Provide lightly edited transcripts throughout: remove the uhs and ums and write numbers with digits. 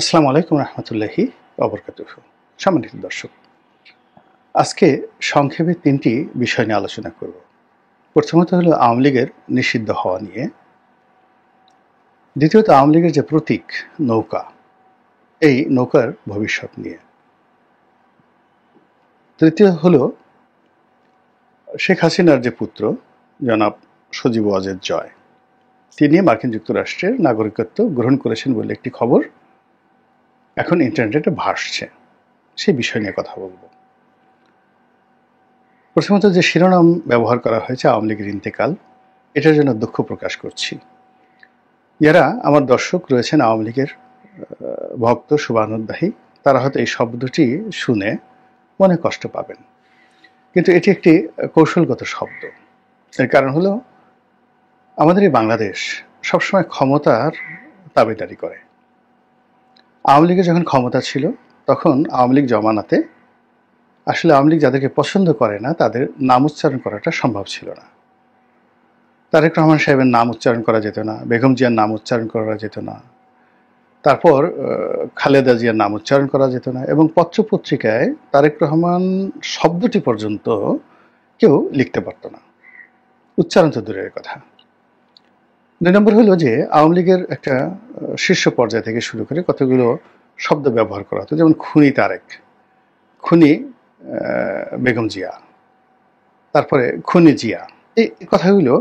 আসসালামু আলাইকুম রহমতুল্লাহি ওবরকাতুহু। সম্মানিত দর্শক, আজকে সংক্ষেপে তিনটি বিষয় নিয়ে আলোচনা করব। প্রথমত হলো আওয়ামী লীগের নিষিদ্ধ হওয়া নিয়ে, দ্বিতীয়ত আওয়ামী লীগের যে প্রতীক নৌকা, এই নৌকার ভবিষ্যৎ নিয়ে, তৃতীয় হলো শেখ হাসিনার যে পুত্র জনাব সজীব ওয়াজেদ জয়, তিনি মার্কিন যুক্তরাষ্ট্রের নাগরিকত্ব গ্রহণ করেছেন বলে একটি খবর এখন ইন্টারনেটে ভাসছে, সেই বিষয় নিয়ে কথা বলবো। প্রথমত যে শিরোনাম ব্যবহার করা হয়েছে আওয়ামী লীগের ইন্তেকাল, এটার জন্য দুঃখ প্রকাশ করছি। যারা আমার দর্শক রয়েছেন আওয়ামী লীগের ভক্ত শুভানুদ্দাহী, তারা হয়তো এই শব্দটি শুনে মনে কষ্ট পাবেন, কিন্তু এটি একটি কৌশলগত শব্দ। এর কারণ হলো আমাদের এই বাংলাদেশ সবসময় ক্ষমতার দাবিদারি করে। আওয়ামী লীগের যখন ক্ষমতা ছিল তখন আওয়ামী লীগ জমানাতে আসলে আওয়ামী লীগ যাদেরকে পছন্দ করে না তাদের নাম উচ্চারণ করাটা সম্ভব ছিল না। তারেক রহমান সাহেবের নাম উচ্চারণ করা যেত না, বেগম জিয়ার নাম উচ্চারণ করা যেত না, তারপর খালেদা জিয়ার নাম উচ্চারণ করা যেত না, এবং পত্রপত্রিকায় তারেক রহমান শব্দটি পর্যন্ত কেউ লিখতে পারত না, উচ্চারণ তো দূরের কথা। ২ নম্বর হলো যে আওয়ামী লীগের একটা শীর্ষ পর্যায় থেকে শুরু করে কতগুলো শব্দ ব্যবহার করা হতো, যেমন খুনি তারেক, খুনি বেগম জিয়া, তারপরে খুনি জিয়া, এই কথাগুলো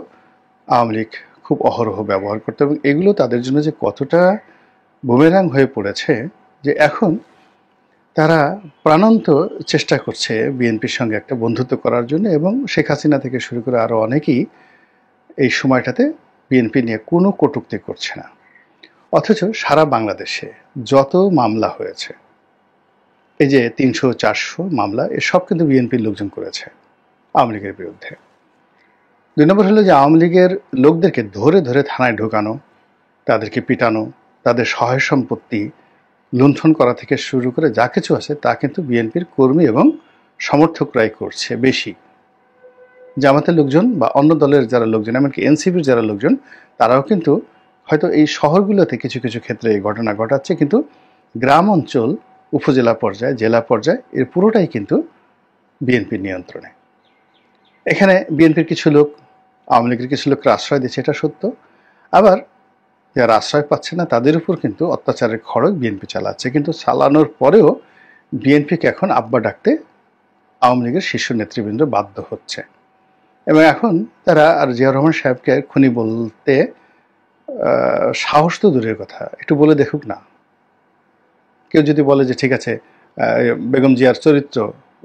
আওয়ামী লীগ খুব অহরহ ব্যবহার করতো, এবং এগুলো তাদের জন্য যে কতটা বুমেরাং হয়ে পড়েছে যে এখন তারা প্রাণান্ত চেষ্টা করছে বিএনপির সঙ্গে একটা বন্ধুত্ব করার জন্য, এবং শেখ হাসিনা থেকে শুরু করে আরও অনেকেই এই সময়টাতে বিএনপি নিয়ে কোনো কটূক্তি করছে না। অথচ সারা বাংলাদেশে যত মামলা হয়েছে, এই যে ৩০০-৪০০ মামলা, এসব কিন্তু বিএনপির লোকজন করেছে আওয়ামী লীগের বিরুদ্ধে। ২ নম্বর হলো যে আওয়ামী লীগের লোকদেরকে ধরে ধরে থানায় ঢোকানো, তাদেরকে পিটানো, তাদের সহায় সম্পত্তি লুণ্ঠন করা থেকে শুরু করে যা কিছু আছে তা কিন্তু বিএনপির কর্মী এবং সমর্থকরাই করছে বেশি। জামাতের লোকজন বা অন্য দলের যারা লোকজন, এমনকি এনসিপির যারা লোকজন, তারাও কিন্তু হয়তো এই শহরগুলোতে কিছু কিছু ক্ষেত্রে এই ঘটনা ঘটাচ্ছে, কিন্তু গ্রাম অঞ্চল, উপজেলা পর্যায়ে, জেলা পর্যায়ে এর পুরোটাই কিন্তু বিএনপির নিয়ন্ত্রণে। এখানে বিএনপির কিছু লোক আওয়ামী লীগের কিছু লোককে আশ্রয় দিচ্ছে, এটা সত্য। আবার যারা আশ্রয় পাচ্ছে না তাদের উপর কিন্তু অত্যাচারের খড়গ বিএনপি চালাচ্ছে, কিন্তু চালানোর পরেও বিএনপিকে এখন আব্বা ডাকতে আওয়ামী লীগের শীর্ষ নেতৃবৃন্দ বাধ্য হচ্ছে, এবং এখন তারা আর জিয়া রহমান সাহেবকে খুনি বলতে সাহস তো দূরের কথা, একটু বলে দেখুক না। কেউ যদি বলে যে ঠিক আছে, বেগম জিয়ার চরিত্র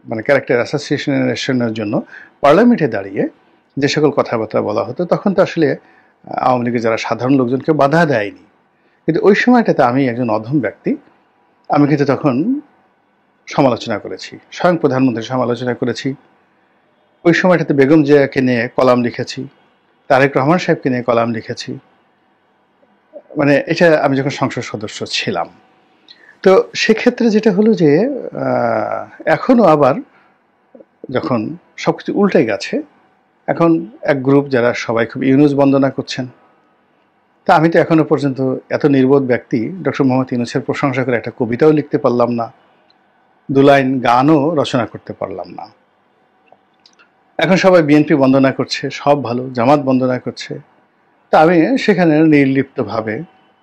মানে ক্যারেক্টার অ্যাসোসিয়েশনের জন্য পার্লামেন্টে দাঁড়িয়ে যে সকল কথাবার্তা বলা হতো, তখন তো আসলে আওয়ামী লীগের যারা সাধারণ লোকজনকে বাধা দেয়নি, কিন্তু ওই সময়টাতে আমি একজন অধম ব্যক্তি, আমি কিন্তু তখন সমালোচনা করেছি, স্বয়ং প্রধানমন্ত্রী সমালোচনা করেছি। ওই সময়টাতে বেগম জিয়াকে নিয়ে কলাম লিখেছি, তারেক রহমান সাহেবকে নিয়ে কলাম লিখেছি, মানে এটা আমি যখন সংসদ সদস্য ছিলাম। তো সেক্ষেত্রে যেটা হলো যে এখনও আবার যখন সব কিছু উল্টে গেছে, এখন এক গ্রুপ যারা সবাই খুব ইউনূস বন্দনা করছেন, তা আমি তো এখনো পর্যন্ত এত নির্বোধ ব্যক্তি, ডক্টর মোহাম্মদ ইউনূসের প্রশংসা করে একটা কবিতাও লিখতে পারলাম না, 2 লাইন গানও রচনা করতে পারলাম না। এখন সবাই বিএনপি বন্দনা করছে, সব ভালো, জামাত বন্দনা করছে, তা আমি সেখানে নির্লিপ্তভাবে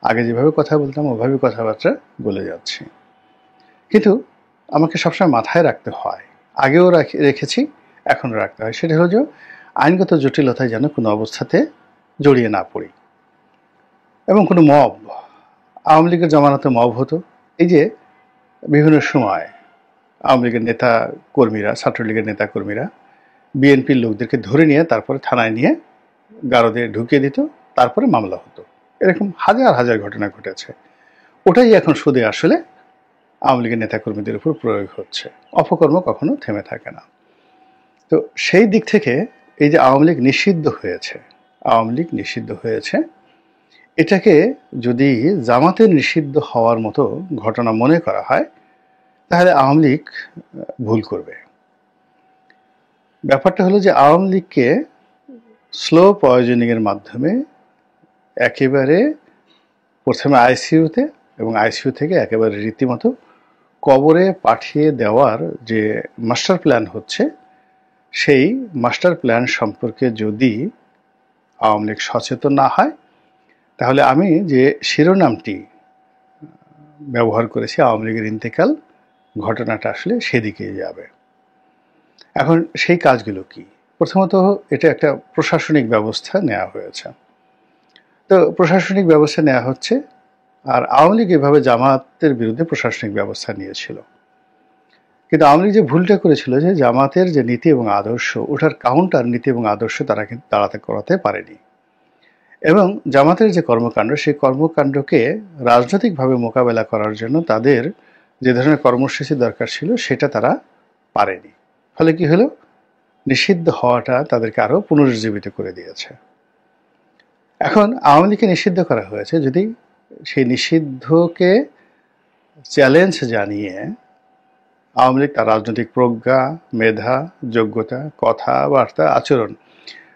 আগে যেভাবে কথা বলতাম ওভাবে কথাবার্তা বলে যাচ্ছি। কিন্তু আমাকে সবসময় মাথায় রাখতে হয়, আগেও রেখেছি, এখনও রাখতে হয়, সেটা হলো যে আইনগত জটিলতায় যেন কোনো অবস্থাতে জড়িয়ে না পড়ি। এবং কোনো মব, আওয়ামী লীগের জমানাতে মব হতো, এই যে বিভিন্ন সময় আওয়ামী লীগের নেতা কর্মীরা, ছাত্রলীগের নেতা কর্মীরা বিএনপির লোকদেরকে ধরে নিয়ে তারপরে থানায় নিয়ে গারদে ঢুকিয়ে দিত, তারপরে মামলা হতো। এরকম হাজার হাজার ঘটনা ঘটেছে। ওটাই এখন সুদে আসলে আওয়ামী লীগের নেতাকর্মীদের উপর প্রয়োগ হচ্ছে। অপকর্ম কখনো থেমে থাকে না। তো সেই দিক থেকে এই যে আওয়ামী লীগ নিষিদ্ধ হয়েছে, আওয়ামী লীগ নিষিদ্ধ হয়েছে, এটাকে যদি জামাতের নিষিদ্ধ হওয়ার মতো ঘটনা মনে করা হয়, তাহলে আওয়ামী লীগ ভুল করবে। ব্যাপারটা হলো যে আওয়ামী লীগকে স্লো পয়জনিংয়ের মাধ্যমে একেবারে প্রথমে আইসিইউতে, এবং আইসিইউ থেকে একেবারে রীতিমতো কবরে পাঠিয়ে দেওয়ার যে মাস্টার প্ল্যান হচ্ছে, সেই মাস্টার প্ল্যান সম্পর্কে যদি আওয়ামী লীগ সচেতন না হয়, তাহলে আমি যে শিরোনামটি ব্যবহার করেছি আওয়ামী লীগের ইন্তেকাল, ঘটনাটা আসলে সেদিকেই যাবে। এখন সেই কাজগুলো কি? প্রথমত এটা একটা প্রশাসনিক ব্যবস্থা নেওয়া হয়েছে। তো প্রশাসনিক ব্যবস্থা নেওয়া হচ্ছে, আর আওয়ামী লীগ এভাবে জামাতের বিরুদ্ধে প্রশাসনিক ব্যবস্থা নিয়েছিল। কিন্তু আওয়ামী লীগ যে ভুলটা করেছিল যে জামাতের যে নীতি এবং আদর্শ, ওটার কাউন্টার নীতি এবং আদর্শ তারা কিন্তু দাঁড়াতে করাতে পারেনি। এবং জামাতের যে কর্মকাণ্ড, সেই কর্মকাণ্ডকে রাজনৈতিকভাবে মোকাবেলা করার জন্য তাদের যে ধরনের কর্মসূচি দরকার ছিল সেটা তারা পারেনি। ফলে কি হলো? নিষিদ্ধ হওয়াটা তাদেরকে আরো পুনরুজ্জীবিত করে দিয়েছে। এখন আওয়ামী লীগকে নিষিদ্ধ করা হয়েছে, যদি সেই নিষিদ্ধকে চ্যালেঞ্জ জানিয়ে আওয়ামী লীগ তার রাজনৈতিক প্রজ্ঞা, মেধা, যোগ্যতা, কথাবার্তা, আচরণ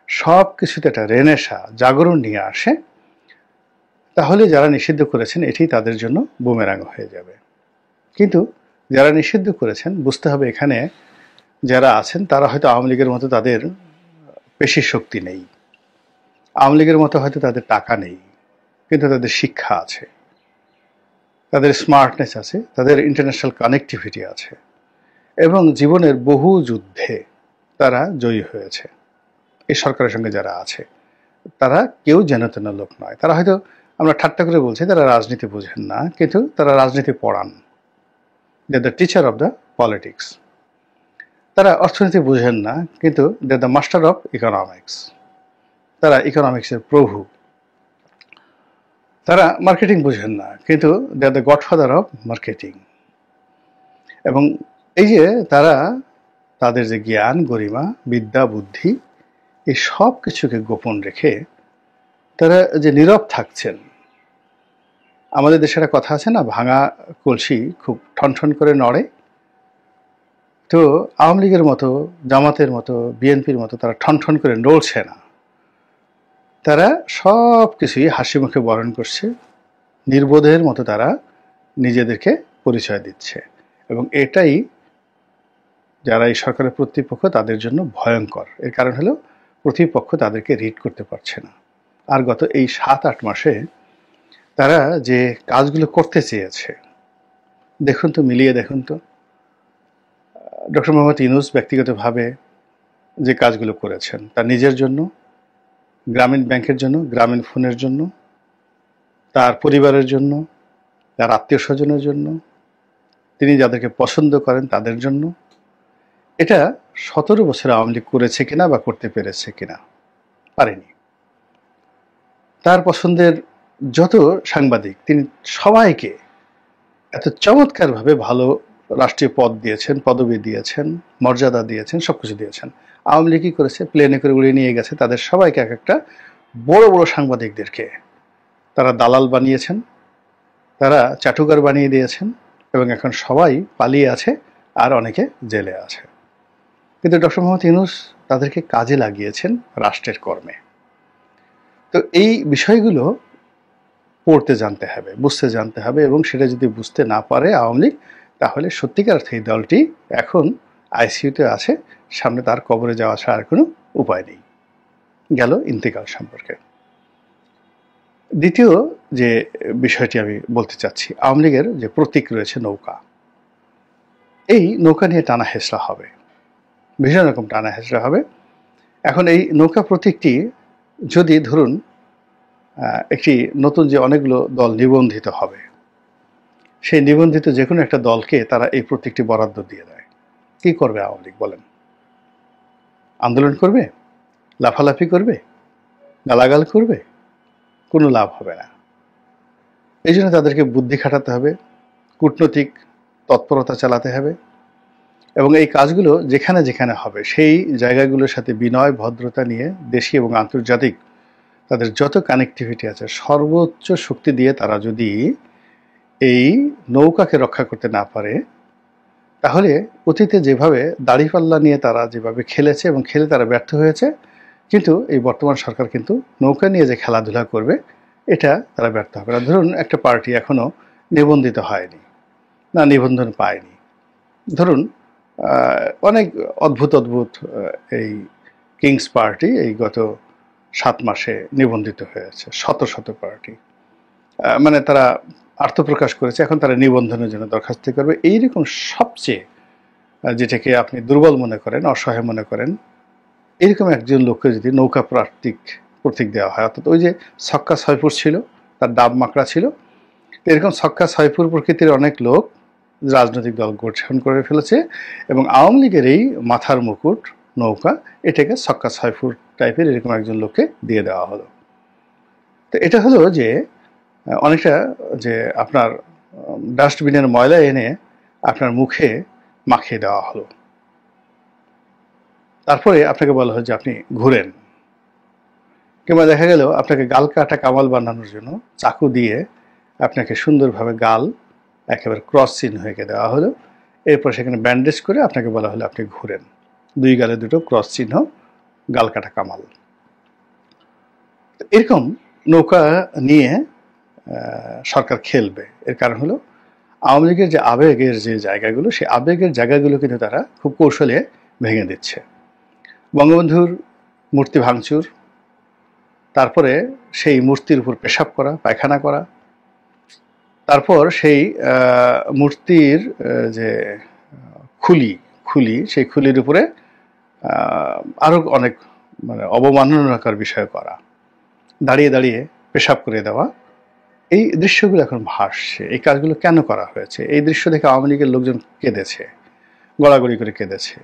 সব কিছুতে একটা রেনেসা, জাগরণ নিয়ে আসে, তাহলে যারা নিষিদ্ধ করেছেন এটি তাদের জন্য বুমেরাং হয়ে যাবে। কিন্তু যারা নিষিদ্ধ করেছেন, বুঝতে হবে এখানে যারা আছেন তারা হয়তো আওয়ামী লীগের মতো তাদের পেশি শক্তি নেই, আওয়ামী লীগের মতো হয়তো তাদের টাকা নেই, কিন্তু তাদের শিক্ষা আছে, তাদের স্মার্টনেস আছে, তাদের ইন্টারন্যাশনাল কানেক্টিভিটি আছে, এবং জীবনের বহু যুদ্ধে তারা জয়ী হয়েছে। এই সরকারের সঙ্গে যারা আছে তারা কেউ যেন তেন লোক নয়। তারা হয়তো, আমরা ঠাট্টা করে বলছি, তারা রাজনীতি বোঝেন না, কিন্তু তারা রাজনীতি পড়ান। They the teacher of the politics. তারা অর্থনীতি বোঝেন না, কিন্তু they the master of economics. তারা ইকোনমিক্সের প্রভু। তারা মার্কেটিং বোঝেন না, কিন্তু they are the godfather of marketing. এবং এই যে তারা তাদের যে জ্ঞান, গরিমা, বিদ্যা, বুদ্ধি, এই সব কিছুকে গোপন রেখে তারা যে নীরব থাকছেন। আমাদের দেশে একটা কথা আছে না, ভাঙা কলসি খুব ঠনঠন করে নড়ে। তো আওয়ামী লীগের মতো, জামাতের মতো, বিএনপির মতো তারা ঠনঠন করে নড়ছে না। তারা সব কিছুই হাসি মুখে বরণ করছে, নির্বোধের মতো তারা নিজেদেরকে পরিচয় দিচ্ছে। এবং এটাই যারা এই সরকারের প্রতিপক্ষ তাদের জন্য ভয়ঙ্কর। এর কারণ হলো প্রতিপক্ষ তাদেরকে রিড করতে পারছে না। আর গত এই 7-8 মাসে তারা যে কাজগুলো করতে চেয়েছে, দেখুন তো, মিলিয়ে দেখুন তো। ডক্টর মোহাম্মদ ইউনূস ব্যক্তিগতভাবে যে কাজগুলো করেছেন তার নিজের জন্য, গ্রামীণ ব্যাংকের জন্য, গ্রামীণ ফোনের জন্য, তার পরিবারের জন্য, তার আত্মীয় স্বজনের জন্য, তিনি যাদেরকে পছন্দ করেন তাদের জন্য, এটা 17 বছর আওয়ামী লীগ করেছে কিনা বা করতে পেরেছে কিনা? পারেনি। তার পছন্দের যত সাংবাদিক, তিনি সবাইকে এত চমৎকারভাবে ভালো রাষ্ট্রীয় পদ দিয়েছেন, পদবি দিয়েছেন, মর্যাদা দিয়েছেন, সবকিছু দিয়েছেন। আওয়ামী লীগ কি করেছে? প্লেনে করে উড়িয়ে নিয়ে গেছে তাদের সবাইকে, এক একটা বড় বড় সাংবাদিকদেরকে তারা দালাল বানিয়েছেন, তারা চাটুকার বানিয়ে দিয়েছেন, এবং এখন সবাই পালিয়ে আছে আর অনেকে জেলে আছে। কিন্তু ডক্টর মোহাম্মদ ইউনূস তাদেরকে কাজে লাগিয়েছেন রাষ্ট্রের কর্মে। তো এই বিষয়গুলো পড়তে জানতে হবে, বুঝতে জানতে হবে, এবং সেটা যদি বুঝতে না পারে আওয়ামী লীগ, তাহলে সত্যিকার অর্থে এই দলটি এখন আইসিইউতে আছে, সামনে তার কবরে যাওয়া ছাড়া আর কোনো উপায় নেই। গেল ইন্তেকাল সম্পর্কে। দ্বিতীয় যে বিষয়টি আমি বলতে চাচ্ছি, আওয়ামী লীগের যে প্রতীক রয়েছে নৌকা, এই নৌকা নিয়ে টানা হেঁচড়া হবে, ভীষণ রকম টানা হেঁচড়া হবে। এখন এই নৌকা প্রতীকটি যদি ধরুন একটি নতুন যে অনেকগুলো দল নিবন্ধিত হবে, সেই নিবন্ধিত যে কোনো একটা দলকে তারা এই প্রতীকটি বরাদ্দ দিয়ে দেয়, কি করবে আওয়ামী লীগ বলেন? আন্দোলন করবে? লাফালাফি করবে? গালাগাল করবে? কোনো লাভ হবে না। এই জন্য তাদেরকে বুদ্ধি খাটাতে হবে, কূটনৈতিক তৎপরতা চালাতে হবে, এবং এই কাজগুলো যেখানে যেখানে হবে সেই জায়গাগুলোর সাথে বিনয়, ভদ্রতা নিয়ে দেশি এবং আন্তর্জাতিক তাদের যত কানেক্টিভিটি আছে সর্বোচ্চ শক্তি দিয়ে তারা যদি এই নৌকাকে রক্ষা করতে না পারে, তাহলে অতীতে যেভাবে দাড়িপাল্লা নিয়ে তারা যেভাবে খেলেছে এবং খেলে তারা ব্যর্থ হয়েছে, কিন্তু এই বর্তমান সরকার কিন্তু নৌকা নিয়ে যে খেলাধুলা করবে, এটা তারা ব্যর্থ হবে না। ধরুন একটা পার্টি এখনো নিবন্ধিত হয়নি, না নিবন্ধন পায়নি। ধরুন অনেক অদ্ভুত অদ্ভুত এই কিংস পার্টি এই গত 7 মাসে নিবন্ধিত হয়েছে, শত শত পার্টি। মানে তারা আত্মপ্রকাশ করেছে, এখন তারা নিবন্ধনের জন্য দরখাস্ত করবে। এইরকম সবচেয়ে যেটাকে আপনি দুর্বল মনে করেন, অসহায় মনে করেন, এরকম একজন লোককে যদি নৌকা প্রতীক দেওয়া হয়, অর্থাৎ ওই যে ছক্কা ছয়পুর ছিল, তার ডাব মাকড়া ছিল, এরকম ছক্কা ছয়পুর প্রকৃতির অনেক লোক রাজনৈতিক দল গঠন করে ফেলেছে, এবং আওয়ামী লীগের এই মাথার মুকুট নৌকা, এটাকে ছক্কা ছয়পুর টাইপের এরকম একজন লোককে দিয়ে দেওয়া হলো। তো এটা হলো যে অনেকটা যে আপনার ডাস্টবিনের ময়লা এনে আপনার মুখে মাখিয়ে দেওয়া হলো, তারপরে আপনাকে বলা হয় যে আপনি ঘুরেন। কিংবা দেখা গেল আপনাকে গাল কাটা কামাল বানানোর জন্য চাকু দিয়ে আপনাকে সুন্দরভাবে গাল একেবারে ক্রস চিহ্ন হয়ে দেওয়া হলো, এরপর সেখানে ব্যান্ডেজ করে আপনাকে বলা হলো আপনি ঘুরেন, 2 গালে 2টো ক্রস চিহ্ন, গাল কাটা কামাল। এরকম নৌকা নিয়ে সরকার খেলবে। এর কারণ হলো আওয়ামী লীগের যে আবেগের যে জায়গাগুলো, সেই আবেগের জায়গাগুলো কিন্তু তারা খুব কৌশলে ভেঙে দিচ্ছে। বঙ্গবন্ধুর মূর্তি ভাঙচুর, তারপরে সেই মূর্তির উপর পেশাব করা, পায়খানা করা, তারপর সেই মূর্তির যে খুলি সেই খুলির উপরে আরো অনেক মানে অবমাননাকর বিষয় করা, দাঁড়িয়ে দাঁড়িয়ে পেশাব করে দেওয়া, এই দৃশ্যগুলো এখন ভাসছে। এই কাজগুলো কেন করা হয়েছে? এই দৃশ্য দেখে আওয়ামী লীগের লোকজন কেঁদেছে, গড়াগড়ি করে কেঁদেছে,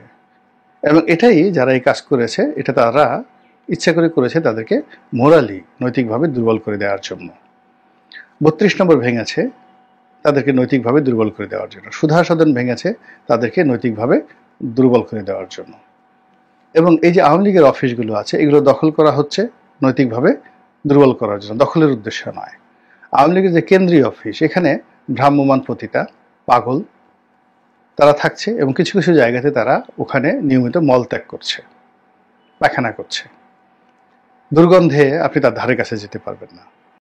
এবং এটাই যারা এই কাজ করেছে এটা তারা ইচ্ছা করে করেছে তাদেরকে মোরালি নৈতিকভাবে দুর্বল করে দেওয়ার জন্য। 32 নম্বর ভেঙেছে তাদেরকে নৈতিকভাবে দুর্বল করে দেওয়ার জন্য, সুধা সদন ভেঙেছে তাদেরকে নৈতিকভাবে দুর্বল করে দেওয়ার জন্য, এবং এই যে আওয়ামী লীগের অফিসগুলো আছে এগুলো দখল করা হচ্ছে নৈতিকভাবে দুর্বল করার জন্য, দখলের উদ্দেশ্য নয়। আওয়ামী লীগের যে কেন্দ্রীয় অফিস, এখানে ভ্রাম্যমাণ পতিতা পাগল তারা থাকছে, এবং কিছু কিছু জায়গাতে তারা ওখানে নিয়মিত মলত্যাগ করছে, পায়খানা করছে, দুর্গন্ধে আপনি তার ধারে কাছে যেতে পারবেন না।